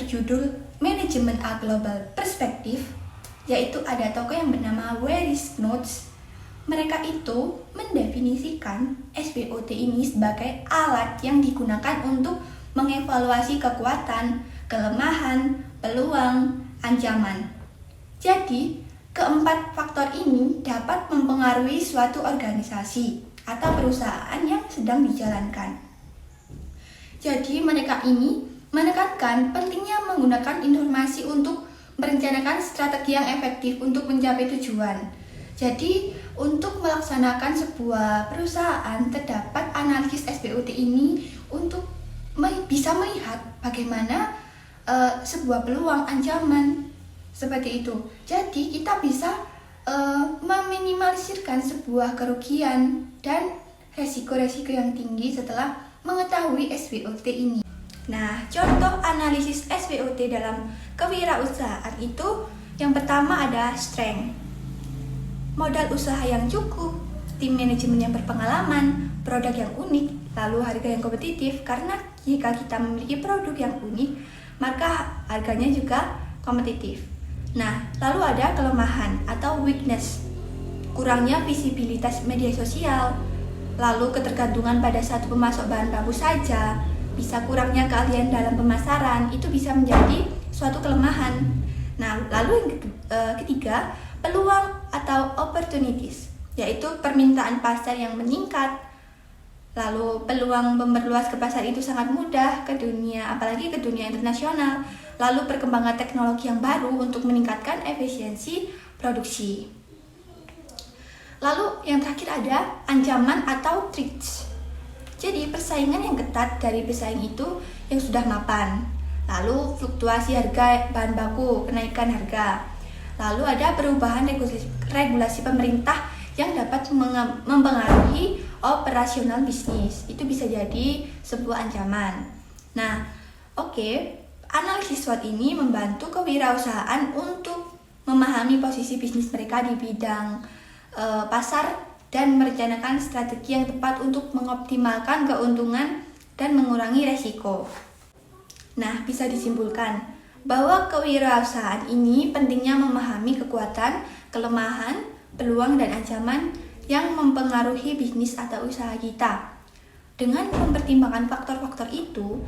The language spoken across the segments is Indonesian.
berjudul Manajemen A Global Perspective, yaitu ada tokoh yang bernama Waris Notes. Mereka itu mendefinisikan SWOT ini sebagai alat yang digunakan untuk mengevaluasi kekuatan, kelemahan, peluang, ancaman. Jadi, keempat faktor ini dapat mempengaruhi suatu organisasi atau perusahaan yang sedang dijalankan. Jadi, mereka ini menekankan pentingnya menggunakan informasi untuk merencanakan strategi yang efektif untuk mencapai tujuan. Jadi, untuk melaksanakan sebuah perusahaan terdapat analisis SWOT ini untuk bisa melihat bagaimana sebuah peluang, ancaman, seperti itu. Jadi kita bisa meminimalisirkan sebuah kerugian dan resiko-resiko yang tinggi setelah mengetahui SWOT ini. Nah, contoh analisis SWOT dalam kewirausahaan itu yang pertama ada strength. Modal usaha yang cukup, tim manajemen yang berpengalaman, produk yang unik, lalu harga yang kompetitif. Karena jika kita memiliki produk yang unik, maka harganya juga kompetitif. Nah, lalu ada kelemahan atau weakness, kurangnya visibilitas media sosial, lalu ketergantungan pada satu pemasok bahan baku saja, bisa kurangnya keahlian dalam pemasaran, itu bisa menjadi suatu kelemahan. Nah, lalu yang ketiga, peluang atau opportunities, yaitu permintaan pasar yang meningkat. Lalu peluang memperluas ke pasar itu sangat mudah ke dunia, apalagi ke dunia internasional. Lalu perkembangan teknologi yang baru untuk meningkatkan efisiensi produksi. Lalu yang terakhir ada ancaman atau threats. Jadi persaingan yang ketat dari pesaing itu yang sudah mapan. Lalu fluktuasi harga bahan baku, kenaikan harga. Lalu ada perubahan regulasi pemerintah yang dapat mempengaruhi operasional bisnis. Itu bisa jadi sebuah ancaman. Nah, analisis SWOT ini membantu kewirausahaan untuk memahami posisi bisnis mereka di bidang pasar dan merencanakan strategi yang tepat untuk mengoptimalkan keuntungan dan mengurangi resiko. Nah, bisa disimpulkan bahwa kewirausahaan ini pentingnya memahami kekuatan, kelemahan, peluang, dan ancaman yang mempengaruhi bisnis atau usaha kita. Dengan mempertimbangkan faktor-faktor itu,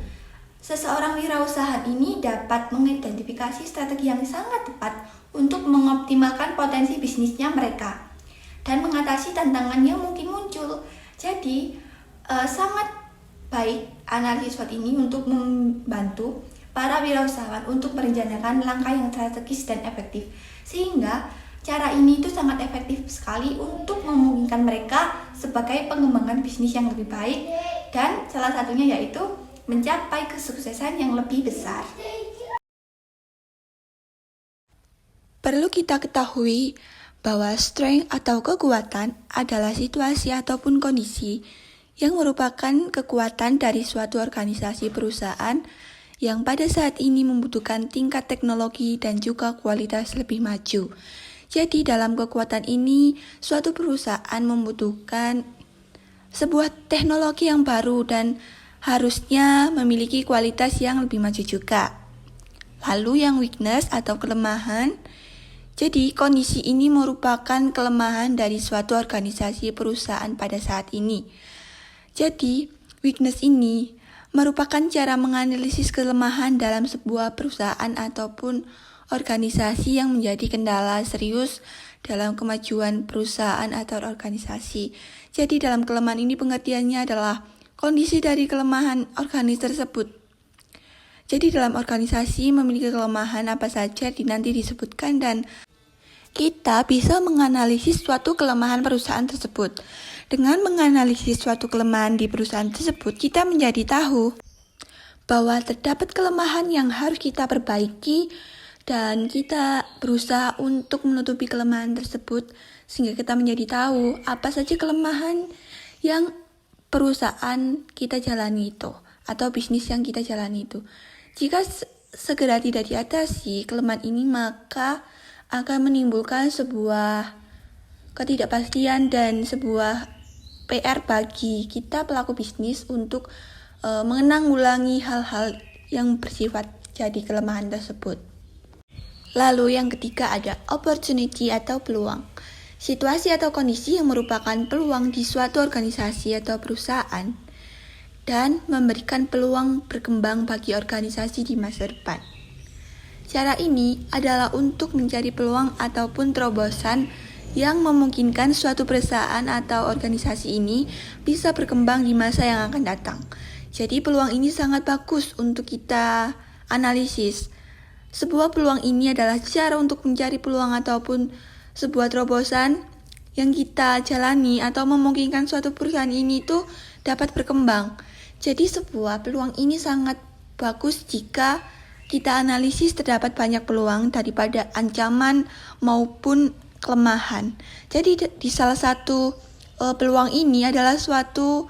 seseorang wirausaha ini dapat mengidentifikasi strategi yang sangat tepat untuk mengoptimalkan potensi bisnisnya mereka dan mengatasi tantangan yang mungkin muncul. Jadi, sangat baik analisis SWOT ini untuk membantu para wirausahawan untuk merencanakan langkah yang strategis dan efektif, sehingga cara ini itu sangat efektif sekali untuk memungkinkan mereka sebagai pengembangan bisnis yang lebih baik dan salah satunya yaitu mencapai kesuksesan yang lebih besar. Perlu kita ketahui bahwa strength atau kekuatan adalah situasi ataupun kondisi yang merupakan kekuatan dari suatu organisasi perusahaan yang pada saat ini membutuhkan tingkat teknologi dan juga kualitas lebih maju. Jadi dalam kekuatan ini, suatu perusahaan membutuhkan sebuah teknologi yang baru dan harusnya memiliki kualitas yang lebih maju juga. Lalu yang weakness atau kelemahan, jadi kondisi ini merupakan kelemahan dari suatu organisasi perusahaan pada saat ini. Jadi weakness ini merupakan cara menganalisis kelemahan dalam sebuah perusahaan ataupun organisasi yang menjadi kendala serius dalam kemajuan perusahaan atau organisasi. Jadi dalam kelemahan ini pengertiannya adalah kondisi dari kelemahan organisasi tersebut. Jadi dalam organisasi memiliki kelemahan apa saja nanti disebutkan dan kita bisa menganalisis suatu kelemahan perusahaan tersebut. Dengan menganalisis suatu kelemahan di perusahaan tersebut, kita menjadi tahu bahwa terdapat kelemahan yang harus kita perbaiki dan kita berusaha untuk menutupi kelemahan tersebut sehingga kita menjadi tahu apa saja kelemahan yang perusahaan kita jalani itu atau bisnis yang kita jalani itu. Jika segera tidak diatasi kelemahan ini, maka akan menimbulkan sebuah ketidakpastian dan sebuah PR bagi kita pelaku bisnis untuk mengulangi hal-hal yang bersifat jadi kelemahan tersebut. Lalu yang ketiga ada opportunity atau peluang. Situasi atau kondisi yang merupakan peluang di suatu organisasi atau perusahaan dan memberikan peluang berkembang bagi organisasi di masa depan. Cara ini adalah untuk mencari peluang ataupun terobosan yang memungkinkan suatu perusahaan atau organisasi ini bisa berkembang di masa yang akan datang. Jadi peluang ini sangat bagus untuk kita analisis. Sebuah peluang ini adalah cara untuk mencari peluang ataupun sebuah terobosan yang kita jalani atau memungkinkan suatu perusahaan ini tuh dapat berkembang. Jadi sebuah peluang ini sangat bagus jika kita analisis terdapat banyak peluang daripada ancaman maupun kelemahan. Jadi di salah satu peluang ini adalah suatu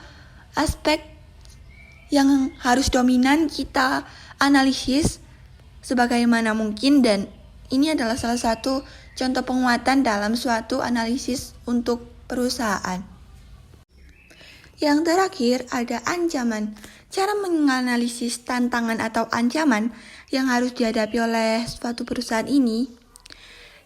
aspek yang harus dominan kita analisis sebagaimana mungkin, dan ini adalah salah satu contoh penguatan dalam suatu analisis untuk perusahaan. Yang terakhir ada ancaman. Cara menganalisis tantangan atau ancaman yang harus dihadapi oleh suatu perusahaan ini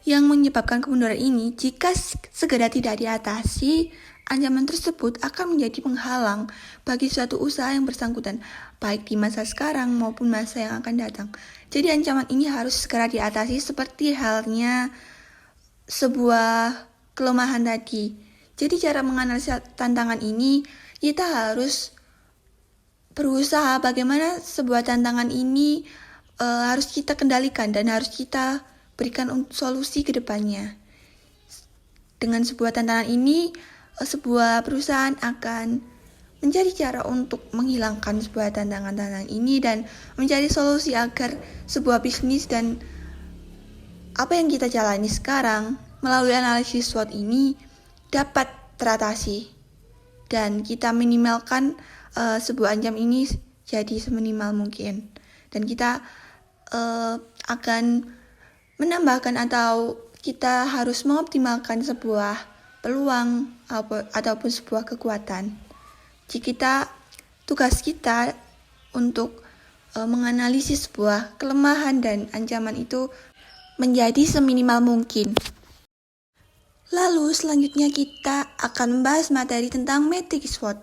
yang menyebabkan kemunduran ini, jika segera tidak diatasi, ancaman tersebut akan menjadi penghalang bagi suatu usaha yang bersangkutan, baik di masa sekarang maupun masa yang akan datang. Jadi ancaman ini harus segera diatasi seperti halnya sebuah kelemahan tadi. Jadi cara menganalisa tantangan ini, kita harus berusaha bagaimana sebuah tantangan ini harus kita kendalikan dan harus kita berikan solusi ke depannya. Dengan sebuah tantangan ini, sebuah perusahaan akan mencari cara untuk menghilangkan sebuah tantangan-tantangan ini dan mencari solusi agar sebuah bisnis dan apa yang kita jalani sekarang melalui analisis SWOT ini dapat teratasi dan kita minimalkan sebuah ancaman ini jadi seminimal mungkin, dan kita akan menambahkan atau kita harus mengoptimalkan sebuah peluang ataupun sebuah kekuatan. Jika tugas kita untuk menganalisis sebuah kelemahan dan ancaman itu menjadi seminimal mungkin. Lalu selanjutnya kita akan membahas materi tentang matriks SWOT.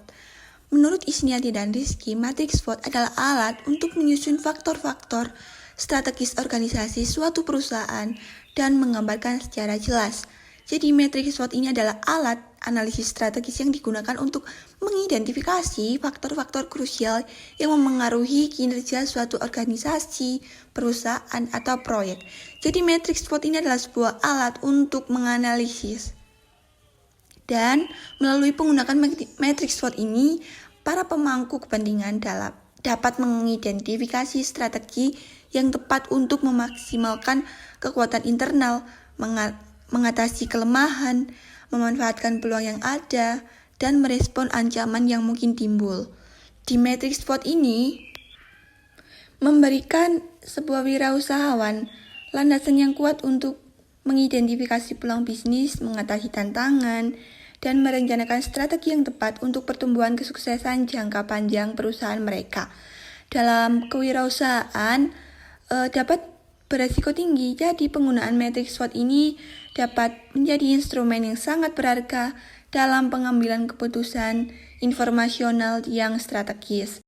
Menurut Isniati dan Rizky, matriks SWOT adalah alat untuk menyusun faktor-faktor strategis organisasi suatu perusahaan dan menggambarkan secara jelas. Jadi matriks SWOT ini adalah alat analisis strategis yang digunakan untuk mengidentifikasi faktor-faktor krusial yang memengaruhi kinerja suatu organisasi, perusahaan, atau proyek. Jadi matriks SWOT ini adalah sebuah alat untuk menganalisis. Dan melalui penggunaan matriks SWOT ini, para pemangku kepentingan dapat mengidentifikasi strategi yang tepat untuk memaksimalkan kekuatan internal, mengatasi kelemahan, memanfaatkan peluang yang ada, dan merespon ancaman yang mungkin timbul. Di matriks SWOT ini memberikan sebuah wirausahawan landasan yang kuat untuk mengidentifikasi peluang bisnis, mengatasi tantangan, dan merencanakan strategi yang tepat untuk pertumbuhan kesuksesan jangka panjang perusahaan mereka. Dalam kewirausahaan dapat beresiko tinggi, jadi penggunaan matriks SWOT ini dapat menjadi instrumen yang sangat berharga dalam pengambilan keputusan informasional yang strategis.